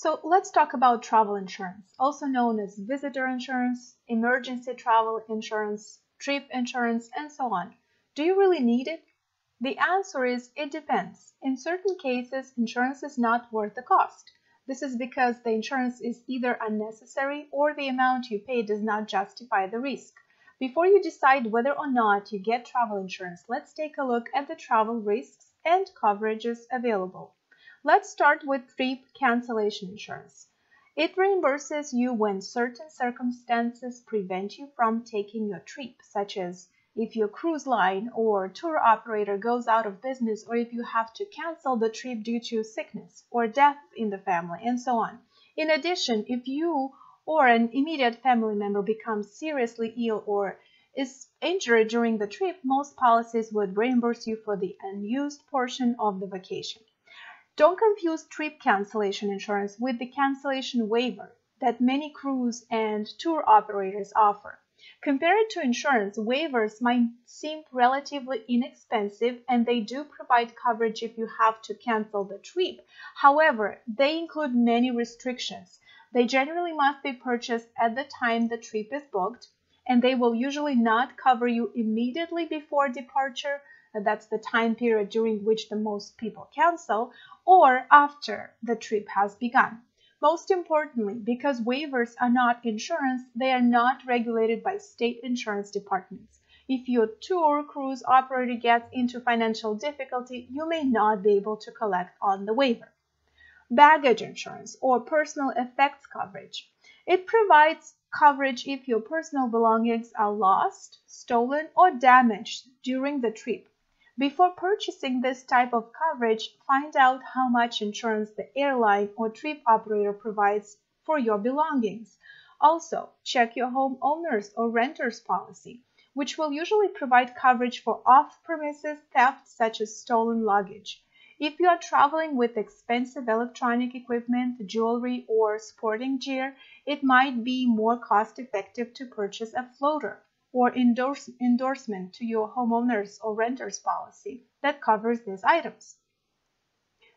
So let's talk about travel insurance, also known as visitor insurance, emergency travel insurance, trip insurance, and so on. Do you really need it? The answer is it depends. In certain cases, insurance is not worth the cost. This is because the insurance is either unnecessary or the amount you pay does not justify the risk. Before you decide whether or not you get travel insurance, let's take a look at the travel risks and coverages available. Let's start with trip cancellation insurance. It reimburses you when certain circumstances prevent you from taking your trip, such as if your cruise line or tour operator goes out of business, or if you have to cancel the trip due to sickness or death in the family, and so on. In addition, if you or an immediate family member becomes seriously ill or is injured during the trip, most policies would reimburse you for the unused portion of the vacation. Don't confuse trip cancellation insurance with the cancellation waiver that many cruise and tour operators offer. Compared to insurance, waivers might seem relatively inexpensive, and they do provide coverage if you have to cancel the trip. However, they include many restrictions. They generally must be purchased at the time the trip is booked, and they will usually not cover you immediately before departure. That's the time period during which the most people cancel, or after the trip has begun. Most importantly, because waivers are not insurance, they are not regulated by state insurance departments. If your tour cruise operator gets into financial difficulty, you may not be able to collect on the waiver. Baggage insurance or personal effects coverage. It provides coverage if your personal belongings are lost, stolen, or damaged during the trip. Before purchasing this type of coverage, find out how much insurance the airline or trip operator provides for your belongings. Also, check your homeowner's or renter's policy, which will usually provide coverage for off-premises theft such as stolen luggage. If you are traveling with expensive electronic equipment, jewelry, or sporting gear, it might be more cost-effective to purchase a floater or endorsement to your homeowner's or renter's policy that covers these items.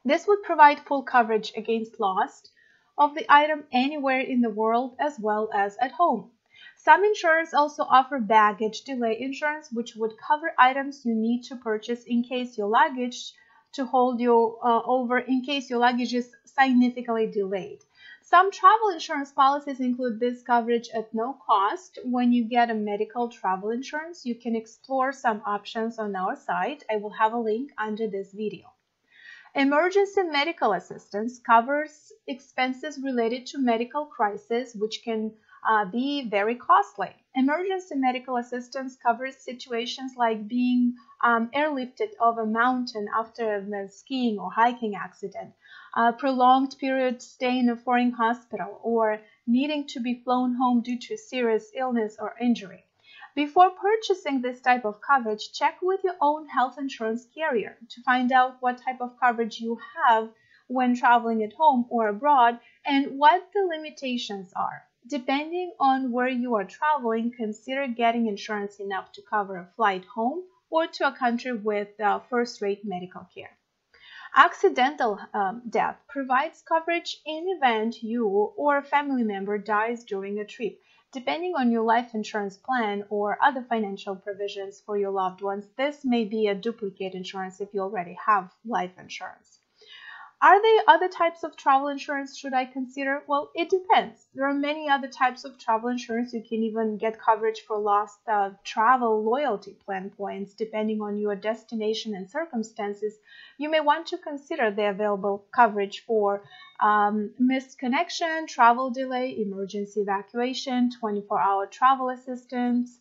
This would provide full coverage against loss of the item anywhere in the world as well as at home. Some insurers also offer baggage delay insurance, which would cover items you need to purchase in case your luggage is significantly delayed. Some travel insurance policies include this coverage at no cost. When you get a medical travel insurance, you can explore some options on our site. I will have a link under this video. Emergency medical assistance covers expenses related to medical crisis, which can be very costly. Emergency medical assistance covers situations like being airlifted off a mountain after a skiing or hiking accident, a prolonged period stay in a foreign hospital, or needing to be flown home due to serious illness or injury. Before purchasing this type of coverage, check with your own health insurance carrier to find out what type of coverage you have when traveling at home or abroad and what the limitations are. Depending on where you are traveling, consider getting insurance enough to cover a flight home or to a country with first-rate medical care. Accidental death provides coverage in event you or a family member dies during a trip. Depending on your life insurance plan or other financial provisions for your loved ones, this may be a duplicate insurance if you already have life insurance. Are there other types of travel insurance should I consider? Well, it depends. There are many other types of travel insurance. You can even get coverage for lost travel loyalty plan points. Depending on your destination and circumstances, you may want to consider the available coverage for missed connection, travel delay, emergency evacuation, 24-hour travel assistance,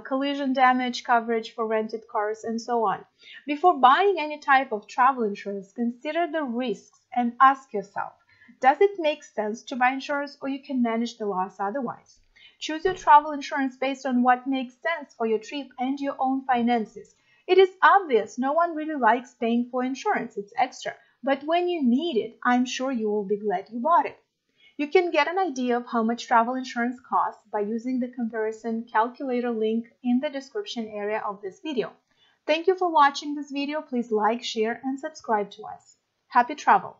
collision damage coverage for rented cars, and so on. Before buying any type of travel insurance, consider the risks and ask yourself, does it make sense to buy insurance, or you can manage the loss otherwise? Choose your travel insurance based on what makes sense for your trip and your own finances. It is obvious no one really likes paying for insurance, it's extra, but when you need it, I'm sure you will be glad you bought it. You can get an idea of how much travel insurance costs by using the comparison calculator link in the description area of this video. Thank you for watching this video. Please like, share, and subscribe to us. Happy travel!